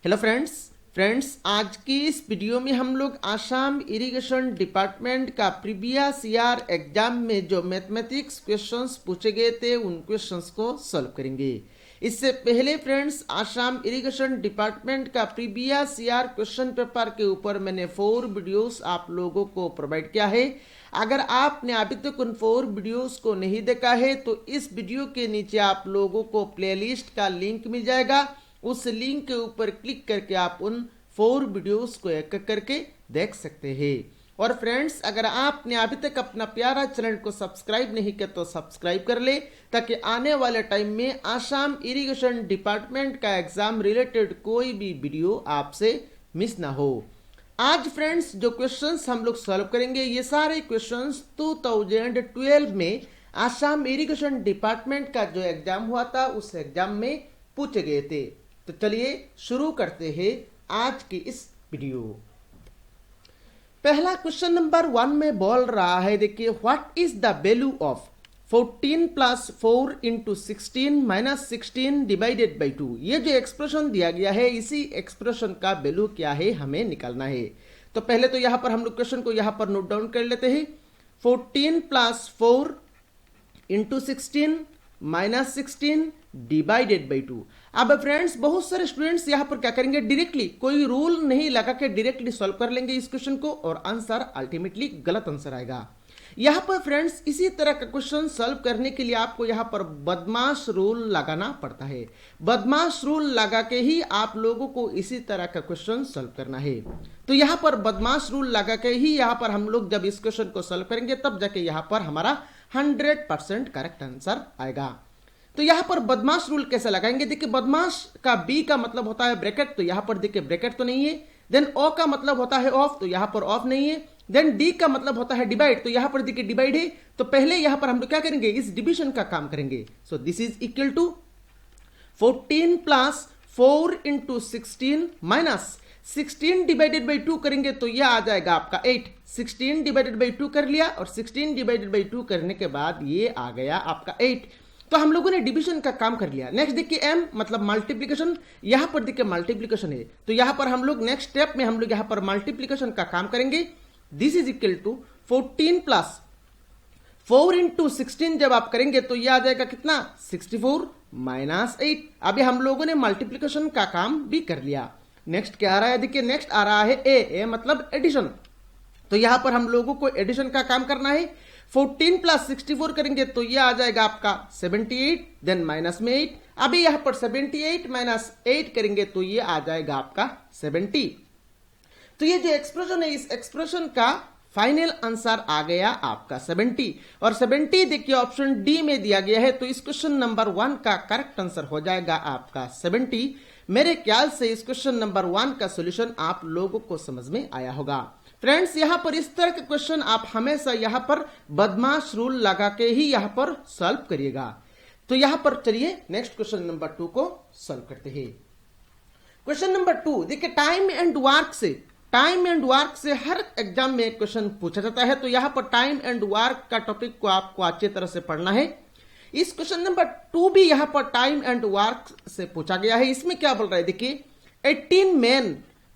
Hello friends आज की इस वीडियो में हम लोग आसाम इरिगेशन डिपार्टमेंट का प्रीवियस ईयर एग्जाम में जो मैथमेटिक्स क्वेश्चंस पूछे गए थे उन क्वेश्चंस को सॉल्व करेंगे। इससे पहले फ्रेंड्स आसाम इरिगेशन डिपार्टमेंट का प्रीवियस ईयर क्वेश्चन पेपर के ऊपर मैंने 4 वीडियोस आप लोगों को प्रोवाइड किया है। अगर आपने अभी तक उन 4 वीडियोस को नहीं देखा है तो इस वीडियो के नीचे आप लोगों को प्लेलिस्ट का लिंक मिल जाएगा। उस लिंक के ऊपर क्लिक करके आप उन 4 वीडियोस को एक करके देख सकते हैं। और फ्रेंड्स अगर आपने अभी तक अपना प्यारा चैनल को सब्सक्राइब नहीं किया तो सब्सक्राइब कर ले, ताकि आने वाले टाइम में आसाम इरिगेशन डिपार्टमेंट का एग्जाम रिलेटेड कोई भी वीडियो आपसे मिस ना हो। आज फ्रेंड्स जो क्वेश्चंस हम लोग सॉल्व करेंगे ये सारे क्वेश्चंस 2012 में आसाम इरिगेशन डिपार्टमेंट का जो एग्जाम हुआ था उस एग्जाम में पूछे गए थे। तो चलिए शुरू करते हैं आज की इस वीडियो। पहला क्वेश्चन नंबर 1 में बोल रहा है, देखिए what is the value of 14 plus 4 into 16 minus 16 divided by 2। ये जो एक्सप्रेशन दिया गया है इसी एक्सप्रेशन का वैल्यू क्या है हमें निकालना है। तो पहले तो यहां पर हम लोग क्वेश्चन को यहां पर नोट डाउन कर लेते हैं। 14 plus 4 into 16 minus 16 divided by 2। अब फ्रेंड्स बहुत सारे स्टूडेंट्स यहां पर क्या करेंगे, डायरेक्टली कोई रूल नहीं लगा के डायरेक्टली सॉल्व कर लेंगे इस क्वेश्चन को और आंसर अल्टीमेटली गलत आंसर आएगा। यहां पर फ्रेंड्स इसी तरह का क्वेश्चन सॉल्व करने के लिए आपको यहां पर बदमाश रूल लगाना पड़ता है। बदमाश रूल लगा के ही आप लोगों को इसी तरह का क्वेश्चन सॉल्व करना है। तो यहां पर बदमाश रूल लगा के ही यहां पर हम लोग जब इस क्वेश्चन को सॉल्व करेंगे तब जाके यहां पर हमारा 100% करेक्ट आंसर आएगा। तो यहां पर बदमाश रूल कैसे लगाएंगे, देखिए बदमाश का बी का मतलब होता है ब्रैकेट, तो यहां पर देखिए ब्रैकेट तो नहीं है। देन ओ का मतलब होता है ऑफ, तो यहां पर ऑफ नहीं है। देन डी का मतलब होता है डिवाइड, तो यहां पर देखिए डिवाइड है। तो पहले यहां पर हम लोग क्या करेंगे, इस डिविजन का काम करेंगे। So this is equal to 14 plus 4 into 16 minus 16 divided by 2 करेंगे तो यह आ जाएगा आपका 8। 16 डिवाइडेड बाई 2 कर लिया और 16 डिवाइडेड बाई 2 करने के बाद ये आ गया आपका 8। तो हम लोगों ने डिवीजन का काम कर लिया। नेक्स्ट देखिए एम मतलब मल्टीप्लिकेशन, यहां पर देखिए मल्टीप्लिकेशन है तो यहां पर हम लोग नेक्स्ट स्टेप में हम लोग यहां पर मल्टीप्लिकेशन का काम करेंगे। This is equal to 14 plus 4 into 16 जब आप करेंगे तो यह आ जाएगा कितना 64 माइनस 8। अभी हम लोगों ने मल्टीप्लिकेशन का काम भी कर लिया। नेक्स्ट क्या आ रहा है, देखिए नेक्स्ट आ रहा है ए मतलब एडिशन, तो यहां पर हम लोगों को एडिशन का काम करना है। 14 प्लस 64 करेंगे तो यह आ जाएगा आपका 78, देन माइनस में 8। अभी यहां पर 78 माइनस 8 करेंगे तो यह आ जाएगा आपका 70। तो ये जो एक्सप्रेशन है इस एक्सप्रेशन का फाइनल आंसर आ गया आपका 70। और 70 देखिए ऑप्शन डी में दिया गया है, तो इस क्वेश्चन नंबर 1 का करेक्ट आंसर हो जाएगा आपका 70। मेरे ख्याल से इस क्वेश्चन नंबर 1 का सॉल्यूशन आप लोगों को समझ में आया होगा। फ्रेंड्स यहां पर इस तरह के क्वेश्चन आप हमेशा यहां पर बदमाश रूल लगा के ही यहां पर सॉल्व करिएगा। तो यहां पर चलिए नेक्स्ट क्वेश्चन नंबर 2 को सॉल्व करते हैं। क्वेश्चन नंबर 2 देखिए टाइम एंड वर्क से हर एग्जाम में एक क्वेश्चन पूछा जाता है। तो यहां पर टाइम एंड वर्क का टॉपिक को आपको अच्छी तरह से पढ़ना है। इस क्वेश्चन नंबर 2 भी यहां पर टाइम एंड वर्क से पूछा गया है। इसमें क्या बोल रहा है, देखिए 18 men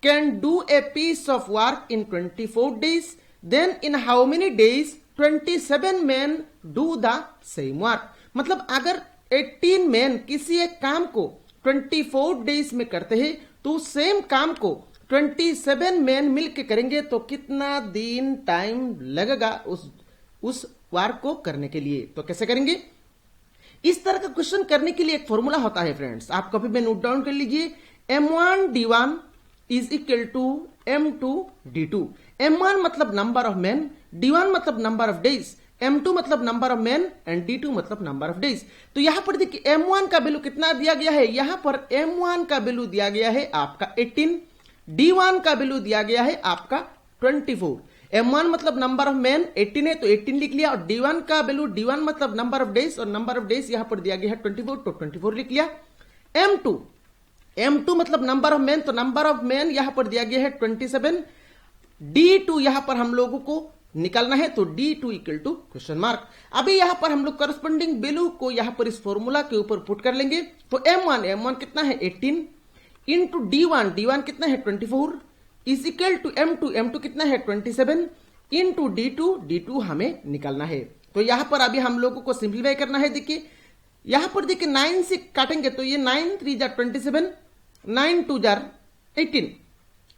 can do a piece of work in 24 days, then in how many days 27 men do the same work। मतलब अगर 18 men किसी एक काम को 24 डेज में करते हैं तो सेम काम को 27 men मिलके करेंगे तो कितना दिन टाइम लगेगा उस वर्क को करने के लिए। तो कैसे करेंगे, इस तरह का क्वेश्चन करने के लिए एक फॉर्मूला होता है फ्रेंड्स, आप कभी भी नोट डाउन कर लीजिए। M1 D1 is equal to M2 D2। M1 मतलब नंबर ऑफ मैन, D1 मतलब नंबर ऑफ डेज, M2 मतलब number of man and D2 मतलब नंबर ऑफ डेज। तो यहां पर देखिए M1 का वैल्यू कितना दिया गया है, यहां पर M1 का वैल्यू दिया गया है आपका 18, D1 का वैल्यू दिया गया है आपका 24। M1 मतलब नंबर ऑफ मैन 18 है तो 18 लिख लिया और D1 का वैल्यू D1 मतलब नंबर ऑफ डेज और नंबर ऑफ डेज यहां पर दिया गया है 24 तो 24 लिख लिया। M2 मतलब नंबर ऑफ मैन, तो नंबर ऑफ मैन यहां पर दिया गया है 27। D2 यहां पर हम लोगों को निकालना है तो D2 equal to question mark. अभी यहां पर हम लोग करस्पॉन्डिंग वैल्यू को यहां पर इस फॉर्मूला के ऊपर पुट कर लेंगे। तो M1 कितना है 18 इंटू D1 कितना है 24 इज इक्वल टू M2 कितना है 27 इंटू D2 हमें निकालना है। तो यहां पर अभी हम लोगों को सिंप्लीफाई करना है। देखिए यहां पर देखिए 9 से काटेंगे तो ये 9 3 जार 27 9 2 जार 18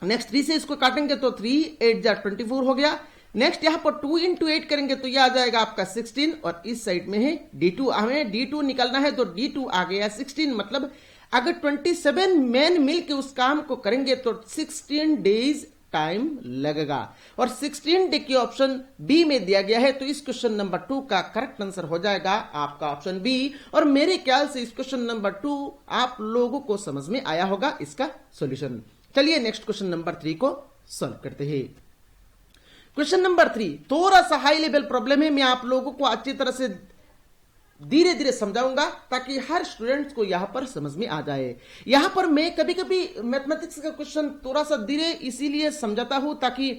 नेक्स्ट 3 से इसको काटेंगे तो 3 8 जार 24 हो गया। नेक्स्ट यहां पर 2 इंटू 8 करेंगे तो यह आ जाएगा आपका 16 और इस साइड में है D2 हमें D2 निकालना है तो D2 आ गया 16 मतलब अगर 27 मैन मिल के उस काम को करेंगे तो 16 डेज टाइम लगेगा और 16 डे की ऑप्शन बी में दिया गया है। तो इस क्वेश्चन नंबर 2 का करेक्ट आंसर हो जाएगा आपका ऑप्शन बी और मेरे ख्याल से इस क्वेश्चन नंबर 2 आप लोगों को समझ में आया होगा इसका सॉल्यूशन। चलिए नेक्स्ट क्वेश्चन नंबर 3 को सॉल्व करते हैं। क्वेश्चन नंबर 3 थोड़ा सा हाई लेवल प्रॉब्लम है, मैं आप लोगों को अच्छी तरह से धीरे धीरे समझाऊंगा ताकि हर स्टूडेंट को यहां पर समझ में आ जाए। यहां पर मैं कभी कभी मैथमेटिक्स का क्वेश्चन थोड़ा सा धीरे इसीलिए समझाता हूं ताकि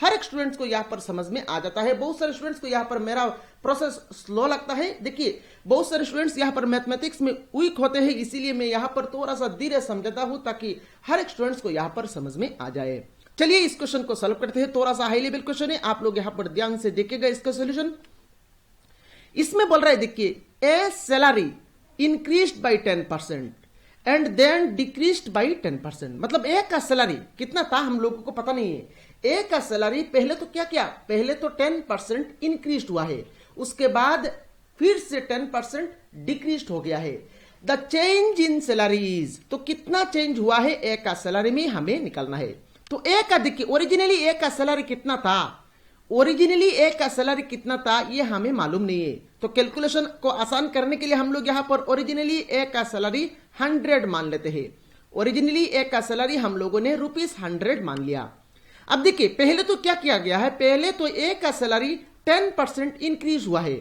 हर एक स्टूडेंट्स को यहां पर समझ में आ जाता है। बहुत सारे स्टूडेंट्स को यहां पर मेरा प्रोसेस स्लो लगता है। देखिए बहुत सारे स्टूडेंट्स यहां पर मैथमेटिक्स में वीक होते हैं, इसीलिए मैं यहां पर थोड़ा सा धीरे समझाता हूं ताकि हर एक स्टूडेंट्स को यहां पर समझ में आ जाए। चलिए इस क्वेश्चन को सॉल्व करते हैं। थोड़ा सा हाई लेवल क्वेश्चन है, आप लोग यहां पर ध्यान से देखिएगा इसका सोल्यूशन। इसमें बोल रहा है देखिए a salary increased by 10% and then decreased by 10%। मतलब ए का सैलरी कितना था हम लोगों को पता नहीं है। ए का सैलरी पहले तो क्या पहले तो 10% इंक्रीज हुआ है, उसके बाद फिर से 10% डिक्रीज हो गया है। द चेंज इन सैलरीज तो कितना चेंज हुआ है ए का सैलरी में हमें निकालना है। तो ए का देखिए ओरिजिनली ए का सैलरी कितना था, ओरिजिनली ए का सैलरी कितना था ये हमें मालूम नहीं है। तो कैलकुलेशन को आसान करने के लिए हम लोग यहां पर ओरिजिनली ए का सैलरी 100 मान लेते हैं। ओरिजिनली ए का सैलरी हम लोगों ने ₹100 मान लिया। अब देखिए पहले तो क्या किया गया है, पहले तो ए का सैलरी 10% इंक्रीज हुआ है।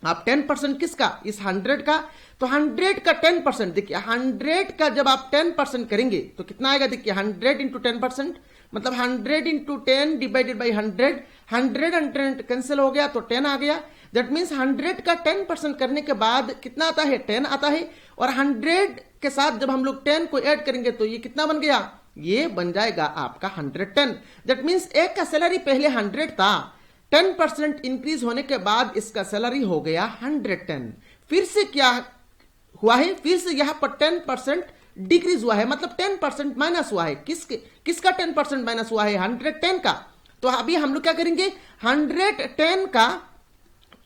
आप 10% किसका, इस 100 का, तो 100 का 10% देखिए 100 का जब आप 10% करेंगे तो कितना आएगा। देखिए 100 इंटू 10% मतलब 100 इंटू 10 डिवाइडेड बाई 100 100 कैंसिल हो गया तो 10 आ गया। दैट मीन्स 100 का 10% करने के बाद कितना आता है 10 आता है और 100 के साथ जब हम लोग 10 को ऐड करेंगे तो ये कितना बन गया, ये बन जाएगा आपका 110। दैट मीन्स एक का सैलरी पहले 100 था, 10% इंक्रीज होने के बाद इसका सैलरी हो गया 110। फिर से क्या हुआ है, फिर से यहां पर 10% डिक्रीज हुआ है, मतलब 10% माइनस हुआ है। किसका 10% माइनस हुआ है, 110 का। तो अभी हम लोग क्या करेंगे 110 का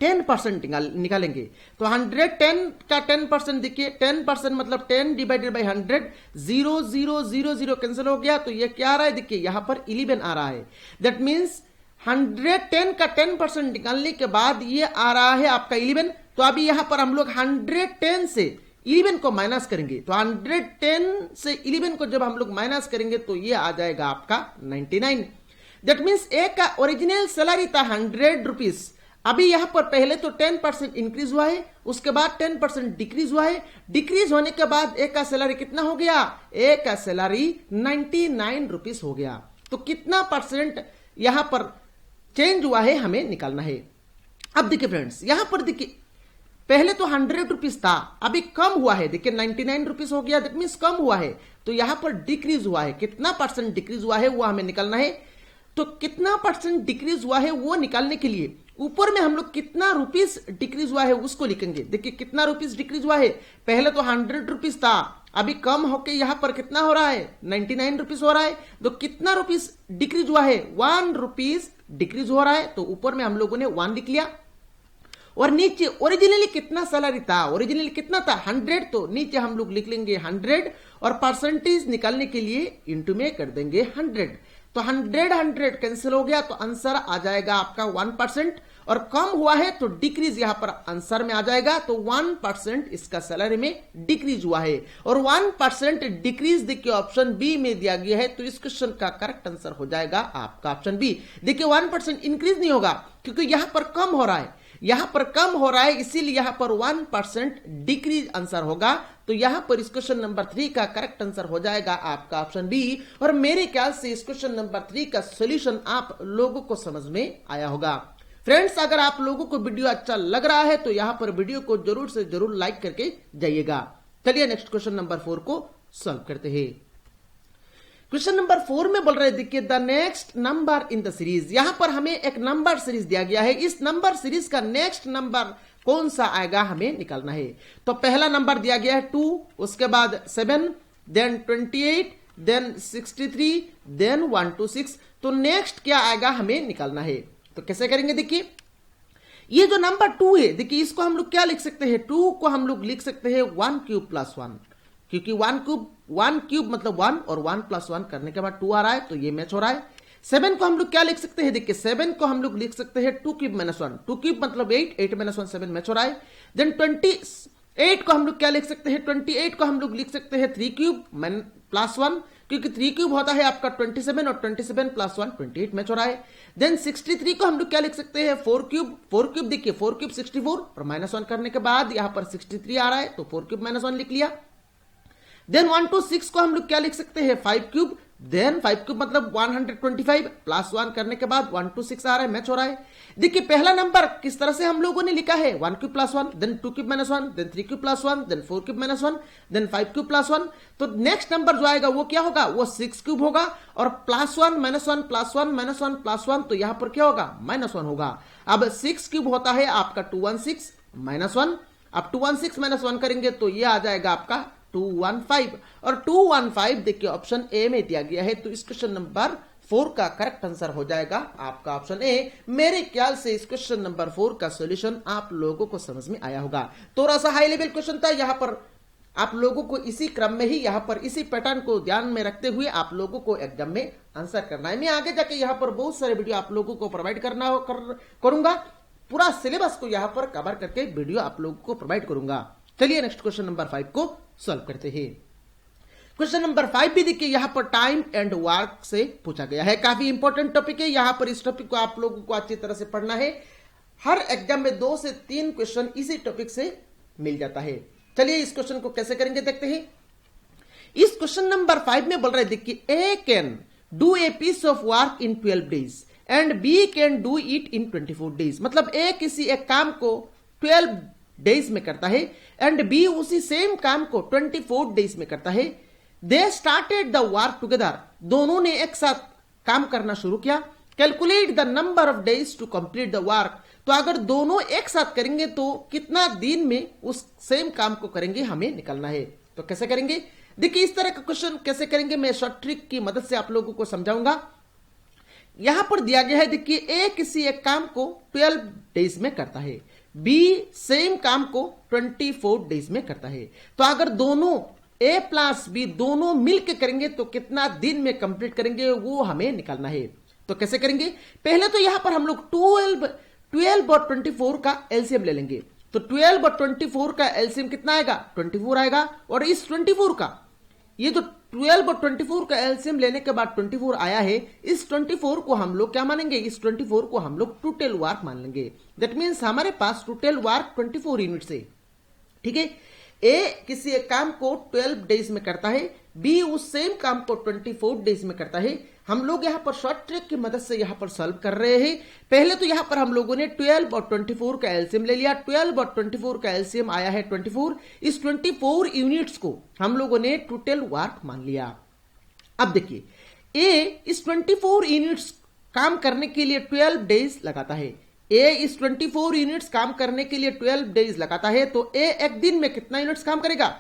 10% निकालेंगे। तो 110 का 10% देखिए 10% मतलब 10 डिवाइडेड बाई 100 0 0 0 0 कैंसिल हो गया तो ये क्या आ रहा है, देखिए यहां पर 11 आ रहा है। दैट मीन्स 110 का 10% निकालने के बाद ये आ रहा है आपका 11। तो अभी यहां पर हम लोग 110 से 11 को माइनस करेंगे। तो 110 से 11 को जब हम लोग माइनस करेंगे तो ये आ जाएगा आपका 99। दैट मीन्स ए का ओरिजिनल सैलरी था 100 रुपीज। अभी यहां पर पहले तो 10% इंक्रीज हुआ है, उसके बाद 10% डिक्रीज हुआ है। डिक्रीज होने के बाद ए का सैलरी कितना हो गया, ए का सैलरी 99 रुपीज हो गया। तो कितना परसेंट यहां पर चेंज हुआ है हमें निकालना है। अब देखिए फ्रेंड्स यहां पर देखिए पहले तो 100 रुपीज था, अभी कम हुआ है, देखिए 99 रुपीज हो गया। दैट मीन्स कम हुआ है तो यहां पर डिक्रीज हुआ है। कितना परसेंट डिक्रीज हुआ है वो हमें निकालना है। तो कितना परसेंट डिक्रीज हुआ है वो निकालने के लिए ऊपर में हम लोग कितना रुपीस डिक्रीज हुआ है उसको लिखेंगे। देखिए कितना रुपीस डिक्रीज हुआ है, पहले तो 100 रुपीज था, अभी कम होके यहां पर कितना हो रहा है 99 रुपीज हो रहा है। तो कितना रुपीस डिक्रीज हुआ है, 1 रुपीज डिक्रीज हो रहा है। तो ऊपर में हम लोगों ने 1 लिख लिया और नीचे ओरिजिनली कितना सैलरी था, ओरिजिनली कितना था 100, तो नीचे हम लोग लिख लेंगे 100 और परसेंटेज निकालने के लिए इंटू में कर देंगे 100। तो 100 कैंसिल हो गया तो आंसर आ जाएगा आपका 1%। और कम हुआ है तो डिक्रीज यहां पर आंसर में आ जाएगा। तो 1% इसका सैलरी में डिक्रीज हुआ है और 1% डिक्रीज देखिए ऑप्शन बी में दिया गया है। तो इस क्वेश्चन का करेक्ट आंसर हो जाएगा आपका ऑप्शन बी। देखिए 1% इंक्रीज नहीं होगा क्योंकि यहां पर कम हो रहा है, यहां पर कम हो रहा है, इसीलिए यहां पर 1% डिक्रीज आंसर होगा। तो यहां पर इस क्वेश्चन नंबर 3 का करेक्ट आंसर हो जाएगा आपका ऑप्शन बी। और मेरे ख्याल से इस क्वेश्चन नंबर 3 का सॉल्यूशन आप लोगों को समझ में आया होगा। फ्रेंड्स अगर आप लोगों को वीडियो अच्छा लग रहा है तो यहां पर वीडियो को जरूर से जरूर लाइक करके जाइएगा। चलिए नेक्स्ट क्वेश्चन नंबर 4 को सॉल्व करते हैं। क्वेश्चन नंबर 4 में बोल रहे हैं देखिए the next number in the series. यहां पर हमें एक नंबर सीरीज दिया गया है, इस नंबर सीरीज का नेक्स्ट नंबर कौन सा आएगा हमें निकालना है। तो पहला नंबर दिया गया है 2, उसके बाद 7, देन 28, देन 63, देन 126। तो नेक्स्ट क्या आएगा हमें निकालना है। तो कैसे करेंगे देखिए, ये जो नंबर 2 है देखिए इसको हम लोग क्या लिख सकते हैं, 2 को हम लोग लिख सकते हैं 1 क्यूब प्लस 1, क्योंकि 1 क्यूब मतलब 1 और 1 प्लस 1 करने के बाद 2 आ रहा है, तो ये मैच हो रहा है। 7 को हम लोग क्या लिख सकते हैं देखिए, 7 को हम लोग लिख सकते हैं 2 क्यूब माइनस 1, 2 क्यूब मतलब 8, 8 माइनस 1 7 मैच हो रहा है। देन 28 को हम लोग क्या लिख सकते हैं, 28 को हम लोग लिख सकते हैं 3 क्यूब प्लस 1, क्योंकि 3 क्यूब होता है आपका 27 और 27 प्लस 1 28 मैच हो रहा है। देन 63 को हम लोग क्या लिख सकते हैं 4 क्यूब देखिए 4 क्यूब 64 और माइनस 1 करने के बाद यहां पर 63 आ रहा है, तो 4 क्यूब माइनस 1 लिख लिया। देन 126 को हम लोग क्या लिख सकते हैं 5 क्यूब, देन 5 क्यूब मतलब 125 प्लस 1 करने के बाद 126 आ रहा है, मैच हो रहा है। देखिए पहला नंबर किस तरह से हम लोगों ने लिखा है 1 cube plus 1, then 2 cube minus 1, then 3 cube plus 1, then 4 cube minus 1, then 5 cube plus 1। तो नेक्स्ट नंबर जो आएगा वो क्या होगा, वो 6 क्यूब होगा और plus 1 minus 1 plus 1 minus 1 plus 1, तो यहां पर क्या होगा माइनस 1 होगा। अब 6 क्यूब होता है आपका 216 माइनस 1, अब 216 माइनस 1 करेंगे तो ये आ जाएगा आपका 215 और 215 देखिए ऑप्शन ए में दिया गया है, तो इस क्वेश्चन नंबर 4 का करेक्ट आंसर हो जाएगा आपका ऑप्शन ए। मेरे ख्याल से इस क्वेश्चन नंबर 4 का सॉल्यूशन आप लोगों को समझ में आया होगा। थोड़ा सा हाई लेवल क्वेश्चन था, यहां पर आप लोगों को इसी क्रम में ही यहां पर इसी पैटर्न को ध्यान में रखते हुए आप लोगों को एग्जाम में आंसर करना है। मैं आगे जाके यहां पर बहुत सारे वीडियो आप लोगों को प्रोवाइड करूंगा, पूरा सिलेबस को यहां पर कवर करके वीडियो आप लोगों को प्रोवाइड करूंगा। चलिए नेक्स्ट क्वेश्चन नंबर 5 को सॉल्व करते हैं। क्वेश्चन नंबर 5 भी देखिए यहां पर टाइम एंड वर्क से पूछा गया है, काफी इंपॉर्टेंट टॉपिक है। यहां पर इस टॉपिक को आप लोगों को अच्छी तरह से पढ़ना है, हर एग्जाम में 2 से 3 क्वेश्चन इसी टॉपिक से मिल जाता है। चलिए इस क्वेश्चन को कैसे करेंगे देखते हैं। इस क्वेश्चन नंबर 5 में बोल रहे देखिए A can do a piece of work in 12 days and B can do it in 24 days. मतलब ए किसी एक काम को 12 डेज में करता है एंड बी उसी सेम काम को 24 डेज में करता है। They started the work together, दोनों ने एक साथ काम करना शुरू किया। Calculate the number of days to complete the work, तो अगर दोनों एक साथ करेंगे तो कितना दिन में उस सेम काम को करेंगे हमें निकालना है। तो कैसे करेंगे देखिए, इस तरह का क्वेश्चन कैसे करेंगे मैं शॉर्ट ट्रिक की मदद से आप लोगों को समझाऊंगा। यहां पर दिया गया है देखिए ए किसी एक काम को 12 डेज में करता है, बी सेम काम को 24 डेज में करता है। तो अगर दोनों ए प्लस बी दोनों मिलकर करेंगे तो कितना दिन में कंप्लीट करेंगे वो हमें निकालना है। तो कैसे करेंगे, पहले तो यहां पर हम लोग 12 और 24 का एलसीएम ले लेंगे। तो 12 और 24 का एलसीएम कितना आएगा 24 आएगा, और इस 24 का ये जो 12 और 24 का एलसीएम लेने के बाद 24 आया है, इस 24 को हम लोग क्या मानेंगे, इस 24 को हम लोग टोटल वर्क मान लेंगे। दैट मीन्स हमारे पास टोटल वर्क 24 यूनिट्स है। ठीक है, ए किसी एक काम को 12 डेज में करता है, बी उस सेम काम को 24 डेज में करता है। हम लोग यहां पर शॉर्ट ट्रिक की मदद से यहां पर सॉल्व कर रहे हैं। पहले तो यहां पर हम लोगों ने 12 और 24 का एलसीएम ले लिया। 12 और 24 का एलसीएम आया है 24। इस 24 यूनिट्स को हम लोगों ने टोटल वर्क मान लिया। अब देखिए ए इस 24 यूनिट्स काम करने के लिए 12 डेज लगाता है। ए इस 24 यूनिट्स काम करने के लिए 12 डेज लगाता है, तो ए एक दिन में कितना यूनिट्स काम करेगा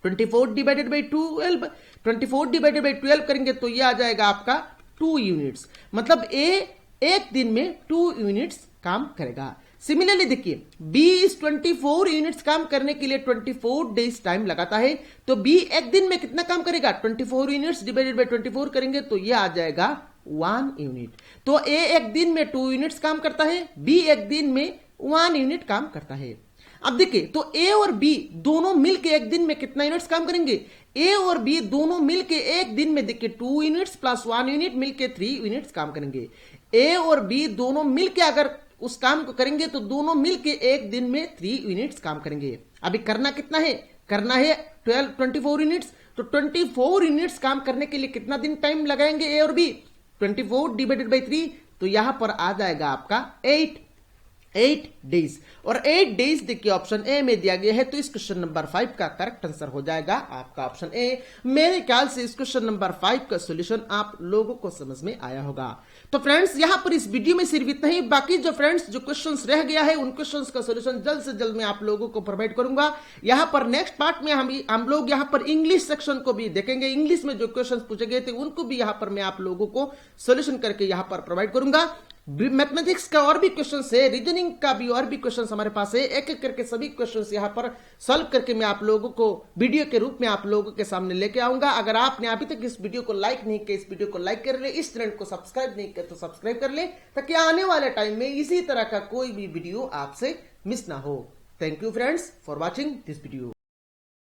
24 डिवाइडेड बाई 12, 24 डिवाइडेड बाई 12 करेंगे तो ये आ जाएगा आपका 2 यूनिट्स। मतलब ए एक दिन में 2 यूनिट्स काम करेगा। सिमिलरली देखिए बी इस 24 यूनिट्स काम करने के लिए 24 डेज टाइम लगाता है, तो बी एक दिन में कितना काम करेगा 24 यूनिट्स डिवाइडेड बाई 24 करेंगे तो ये आ जाएगा 1 यूनिट। तो ए एक दिन में 2 यूनिट्स काम करता है, बी एक दिन में 1 यूनिट काम करता है। अब देखिए तो ए और बी दोनों मिलके एक दिन में कितना यूनिट्स काम करेंगे, ए और बी दोनों मिलके एक दिन में देखिए 2 यूनिट्स प्लस 1 यूनिट मिलके 3 यूनिट्स काम करेंगे। ए और बी दोनों मिलके अगर उस काम को करेंगे तो दोनों मिलके एक दिन में 3 यूनिट्स काम करेंगे। अभी करना कितना है, करना है 24 यूनिट्स। तो 24 यूनिट्स काम करने के लिए कितना दिन टाइम लगाएंगे ए और बी, 24 डिवाइडेड बाई 3, तो यहां पर आ जाएगा आपका 8। 8 डेज। और 8 डेज देखिए ऑप्शन ए में दिया गया है, तो इस क्वेश्चन नंबर 5 का करेक्ट आंसर हो जाएगा आपका ऑप्शन ए। मेरे ख्याल से इस क्वेश्चन नंबर 5 का सॉल्यूशन आप लोगों को समझ में आया होगा। तो फ्रेंड्स यहां पर इस वीडियो में सिर्फ इतना ही, बाकी जो फ्रेंड्स जो क्वेश्चंस रह गया है उन क्वेश्चंस का सॉल्यूशन जल्द से जल्द मैं आप लोगों को प्रोवाइड करूंगा। यहां पर नेक्स्ट पार्ट में हम लोग यहां पर इंग्लिश सेक्शन को भी देखेंगे, इंग्लिश में जो क्वेश्चंस पूछे गए थे उनको भी यहां पर मैं आप लोगों को सॉल्यूशन करके यहां पर प्रोवाइड करूंगा। मैथमेटिक्स का और भी क्वेश्चन है, रीजनिंग का भी और भी क्वेश्चन हमारे पास है, एक एक करके सभी क्वेश्चन यहां पर सॉल्व करके मैं आप लोगों को वीडियो के रूप में आप लोगों के सामने लेके आऊंगा। अगर आपने अभी तक इस वीडियो को लाइक नहीं किया, इस वीडियो को लाइक कर ले, इस चैनल को सब्सक्राइब नहीं किया तो सब्सक्राइब कर ले, ताकि आने वाले टाइम में इसी तरह का कोई भी वीडियो आपसे मिस ना हो। Thank you friends for watching this video.